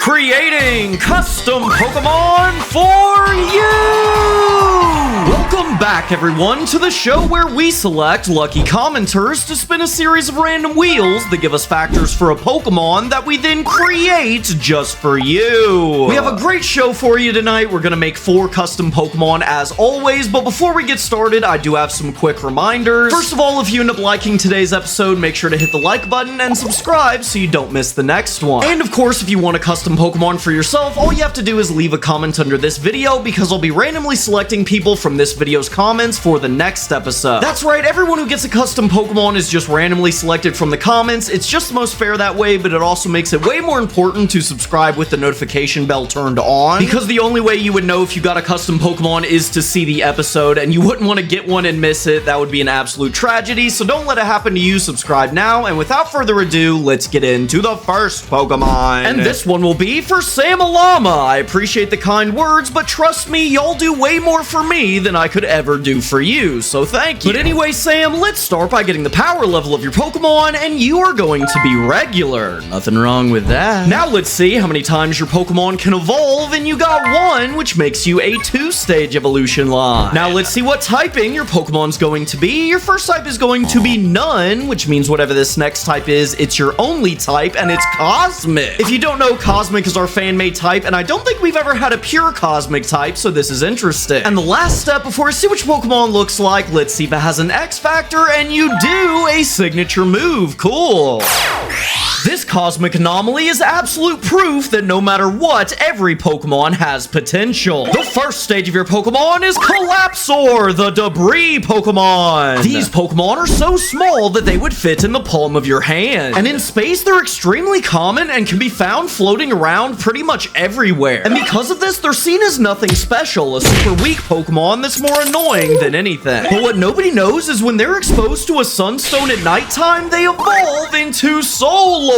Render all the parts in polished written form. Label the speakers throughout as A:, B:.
A: Creating custom Pokemon for you! Welcome back, everyone, to the show where we select lucky commenters to spin a series of random wheels that give us factors for a Pokemon that we then create just for you. We have a great show for you tonight. We're going to make 4 custom Pokemon as always, but before we get started, I do have some quick reminders. First of all, if you end up liking today's episode, make sure to hit the like button and subscribe so you don't miss the next one. And of course, if you want a custom Pokemon for yourself, all you have to do is leave a comment under this video because I'll be randomly selecting people from this video's comments for the next episode. That's right, everyone who gets a custom Pokemon is just randomly selected from the comments. It's just the most fair that way, but it also makes it way more important to subscribe with the notification bell turned on, because the only way you would know if you got a custom Pokemon is to see the episode, and you wouldn't want to get one and miss it. That would be an absolute tragedy, so don't let it happen to you. Subscribe now, and without further ado, let's get into the first Pokemon. And this one will be for Samalama. I appreciate the kind words, but trust me, y'all do way more for me than I could ever do for you, so thank you. But anyway, Sam, let's start by getting the power level of your Pokemon, and you are going to be regular. Nothing wrong with that. Now let's see how many times your Pokemon can evolve, and you got 1, which makes you a 2-stage evolution line. Now let's see what typing your Pokemon's going to be. Your first type is going to be None, which means whatever this next type is, it's your only type, and it's Cosmic. If you don't know, Cosmic is our fan-made type, and I don't think we've ever had a pure Cosmic type, so this is interesting. And the last step before I see which Pokemon looks like, let's see if it has an X Factor, and you do a signature move. Cool. This Cosmic Anomaly is absolute proof that no matter what, every Pokemon has potential. The first stage of your Pokemon is Collapsor, the Debris Pokemon. These Pokemon are so small that they would fit in the palm of your hand. And in space, they're extremely common and can be found floating around pretty much everywhere. And because of this, they're seen as nothing special, a super weak Pokemon that's more annoying than anything. But what nobody knows is when they're exposed to a sunstone at nighttime, they evolve into Solor.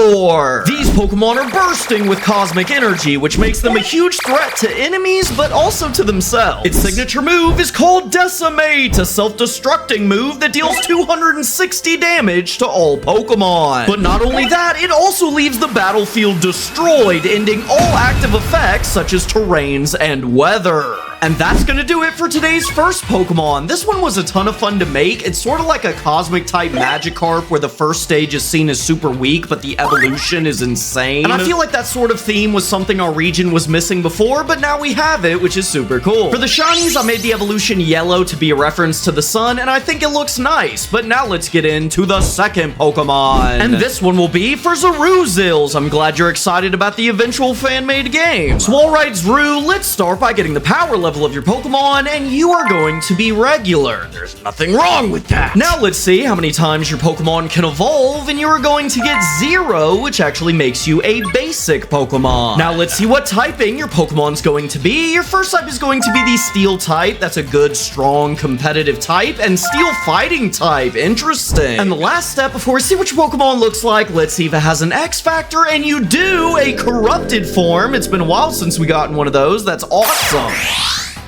A: These Pokemon are bursting with cosmic energy, which makes them a huge threat to enemies, but also to themselves. Its signature move is called Decimate, a self-destructing move that deals 260 damage to all Pokemon. But not only that, it also leaves the battlefield destroyed, ending all active effects such as terrains and weather. And that's gonna do it for today's first Pokemon. This one was a ton of fun to make. It's sort of like a Cosmic-type Magikarp where the first stage is seen as super weak, but the evolution is insane. And I feel like that sort of theme was something our region was missing before, but now we have it, which is super cool. For the shinies, I made the evolution yellow to be a reference to the sun, and I think it looks nice. But now let's get into the second Pokemon. And this one will be for Zeruzils. I'm glad you're excited about the eventual fan-made game. So alright, Zru, let's start by getting the power level of your Pokemon, and you are going to be regular. There's nothing wrong with that. Now let's see how many times your Pokemon can evolve, and you are going to get 0, which actually makes you a basic Pokemon. Now let's see what typing your Pokemon's going to be. Your first type is going to be the Steel type. That's a good, strong, competitive type, and Steel fighting type. Interesting. And the last step before we see what your Pokemon looks like, let's see if it has an X Factor, and you do a corrupted form. It's been a while since we gotten one of those. That's awesome.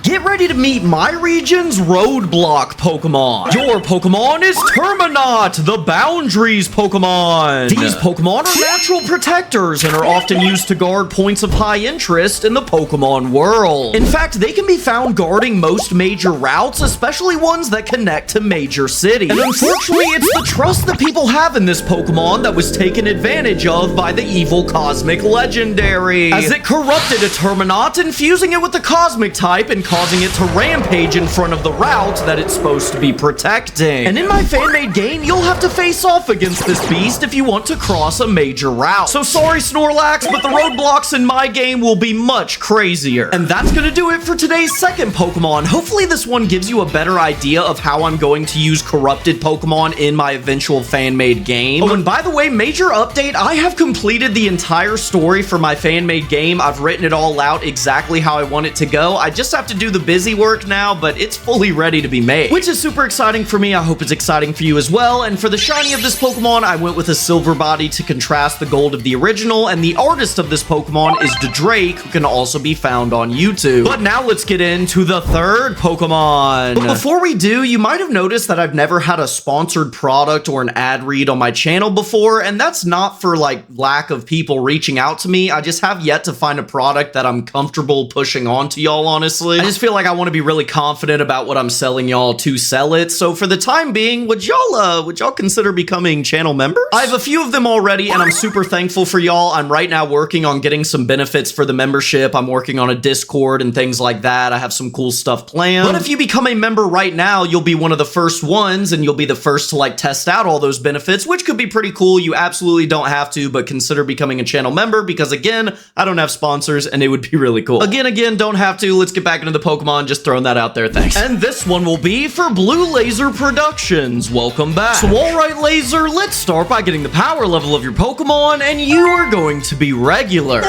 A: Get ready to meet my region's roadblock Pokemon. Your Pokemon is Terminat, the Boundaries Pokemon. These Pokemon are natural protectors and are often used to guard points of high interest in the Pokemon world. In fact, they can be found guarding most major routes, especially ones that connect to major cities. And unfortunately, it's the trust that people have in this Pokemon that was taken advantage of by the evil Cosmic Legendary, as it corrupted a Terminat, infusing it with the Cosmic type and causing it to rampage in front of the route that it's supposed to be protecting. And in my fan-made game, you'll have to face off against this beast if you want to cross a major route. So sorry, Snorlax, but the roadblocks in my game will be much crazier. And that's gonna do it for today's second Pokemon. Hopefully this one gives you a better idea of how I'm going to use corrupted Pokemon in my eventual fan-made game. Oh, and by the way, major update, I have completed the entire story for my fan-made game. I've written it all out exactly how I want it to go. I just have to do do the busy work now, but it's fully ready to be made, which is super exciting for me. I hope it's exciting for you as well. And for the shiny of this Pokemon, I went with a silver body to contrast the gold of the original, and the artist of this Pokemon is Drake, who can also be found on YouTube. But now let's get into the third Pokemon. But before we do, you might have noticed that I've never had a sponsored product or an ad read on my channel before, and that's not for like lack of people reaching out to me. I just have yet to find a product that I'm comfortable pushing on to y'all, honestly. I just feel like I want to be really confident about what I'm selling y'all to sell it. So for the time being, would y'all consider becoming channel members? I have a few of them already, and I'm super thankful for y'all. I'm right now working on getting some benefits for the membership. I'm working on a Discord and things like that. I have some cool stuff planned. But if you become a member right now, you'll be one of the first ones, and you'll be the first to like test out all those benefits, which could be pretty cool. You absolutely don't have to, but consider becoming a channel member because again, I don't have sponsors and it would be really cool. Again, don't have to. Let's get back into the Pokemon. Just throwing that out there. Thanks. And this one will be for Blue Laser Productions. Welcome back. So alright, Laser, let's start by getting the power level of your Pokemon, and you are going to be regular.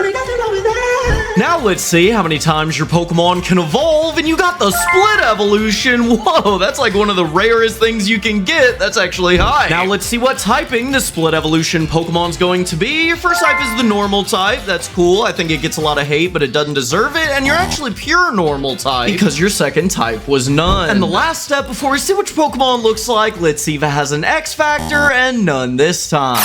A: Now let's see how many times your Pokemon can evolve, and you got the split evolution. Whoa, that's like one of the rarest things you can get. That's actually high. Now let's see what typing the split evolution Pokemon's going to be. Your first type is the normal type. That's cool. I think it gets a lot of hate, but it doesn't deserve it. And you're actually pure normal type because your second type was none. And the last step before we see which Pokemon looks like, let's see if it has an X factor, and none this time.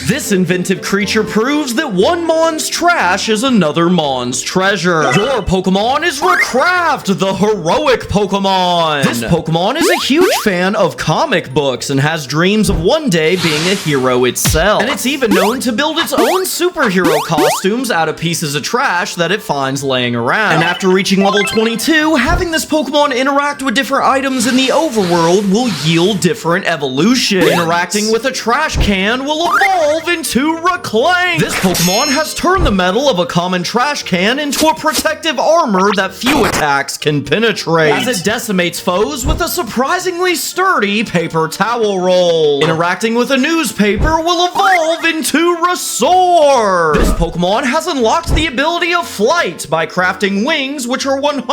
A: This inventive creature proves that one Mon's trash is another Mon's treasure. Your Pokemon is Recraft, the heroic Pokemon. This Pokemon is a huge fan of comic books and has dreams of one day being a hero itself. And it's even known to build its own superhero costumes out of pieces of trash that it finds laying around. And after reaching level 22, having this Pokemon interact with different items in the overworld will yield different evolutions. Interacting with a trash can will evolve into Reclaim. This Pokemon has turned the metal of a common trash can into a protective armor that few attacks can penetrate, as it decimates foes with a surprisingly sturdy paper towel roll. Interacting with a newspaper will evolve into Resoar. This Pokemon has unlocked the ability of flight by crafting wings, which are 100%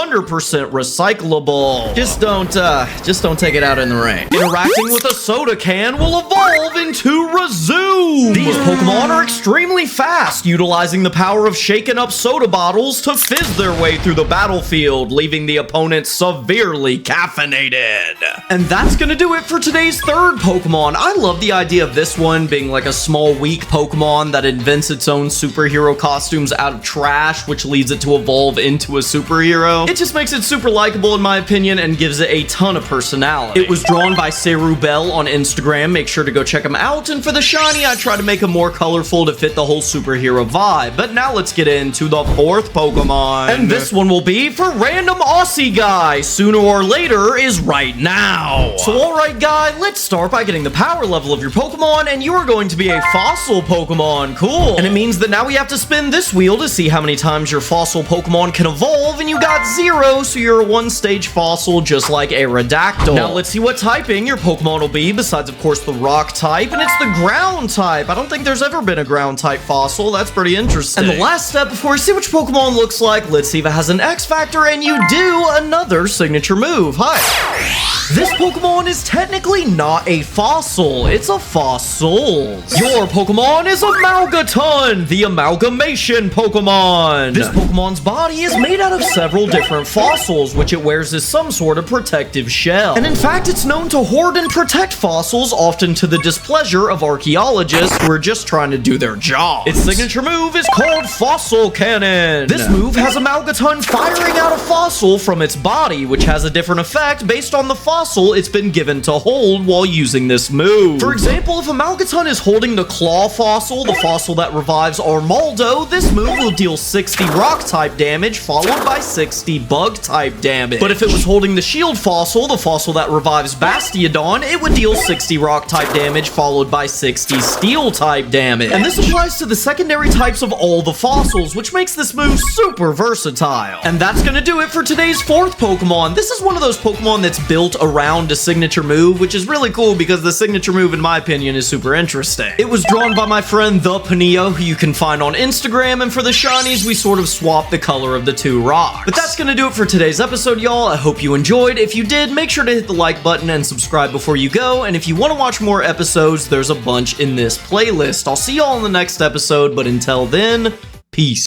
A: recyclable. Just don't take it out in the rain. Interacting with a soda can will evolve into Resume. These Pokemon are extremely fast, utilizing the power of shaken up soda bottles to fizz their way through the battlefield, leaving the opponent severely caffeinated. And that's gonna do it for today's third Pokemon. I love the idea of this one being like a small, weak Pokemon that invents its own superhero costumes out of trash, which leads it to evolve into a superhero. It just makes it super likable in my opinion and gives it a ton of personality. It was drawn by Seru Bell on Instagram. Make sure to go check him out. And for the shiny, I try to make them more colorful to fit the whole superhero vibe. But now let's get into the fourth Pokemon. And this one will be for random Aussie guy. Sooner or later is right now. So alright guy, let's start by getting the power level of your Pokemon, and you are going to be a fossil Pokemon. Cool. And it means that now we have to spin this wheel to see how many times your fossil Pokemon can evolve, and you got 0, so you're a one-stage fossil just like Aerodactyl. Now let's see what typing your Pokemon will be, besides of course the rock type, and it's the ground type. I don't think there's ever been a ground type fossil. That's pretty interesting. And the last step before we see which Pokemon looks like, let's see if it has an X factor, and you do another signature move. Hi. This Pokemon is technically not a fossil, it's a fossil. Your Pokemon is Amalgaton, the amalgamation Pokemon. This Pokemon's body is made out of several different fossils, which it wears as some sort of protective shell. And in fact, it's known to hoard and protect fossils, often to the displeasure of archaeologists who are just trying to do their job. Its signature move is called Fossil Cannon. This move has Amalgaton firing out a fossil from its body, which has a different effect based on the fossil it's been given to hold while using this move. For example, if Amalgaton is holding the Claw fossil, the fossil that revives Armaldo, this move will deal 60 rock type damage followed by 60 bug type damage. But if it was holding the Shield fossil, the fossil that revives Bastiodon, it would deal 60 rock type damage followed by 60 steel type damage. And this applies to the secondary types of all the fossils, which makes this move super versatile. And that's gonna do it for today's fourth Pokemon. This is one of those Pokemon that's built around a signature move, which is really cool because the signature move, in my opinion, is super interesting. It was drawn by my friend The Panio, who you can find on Instagram, and for the shinies, we sort of swapped the color of the two rocks. But that's gonna do it for today's episode, y'all. I hope you enjoyed. If you did, make sure to hit the like button and subscribe before you go, and if you want to watch more episodes, there's a bunch in this playlist. I'll see y'all in the next episode, but until then, peace.